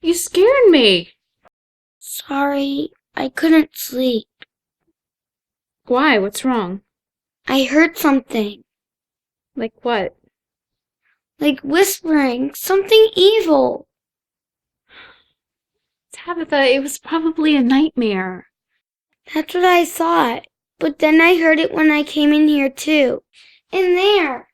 You scared me. Sorry, I couldn't sleep. Why? What's wrong? I heard something. Like what? Like whispering. Something evil. Tabitha, it was probably a nightmare. That's what I thought. But then I heard it when I came in here too. In there.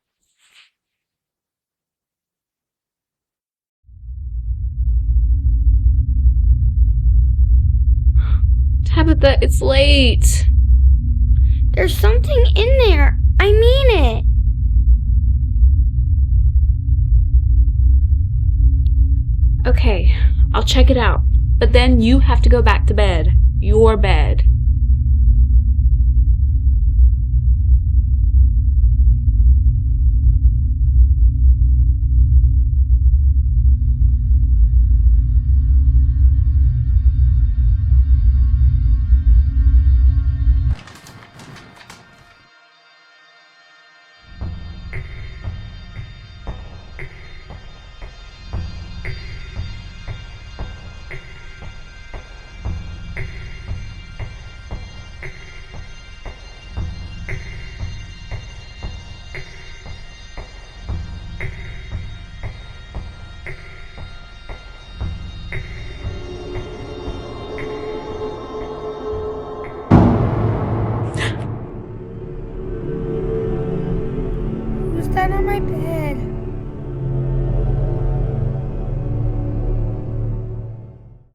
Tabitha, it's late. There's something in there. I mean it. Okay, I'll check it out. But then you have to go back to bed. Your bed.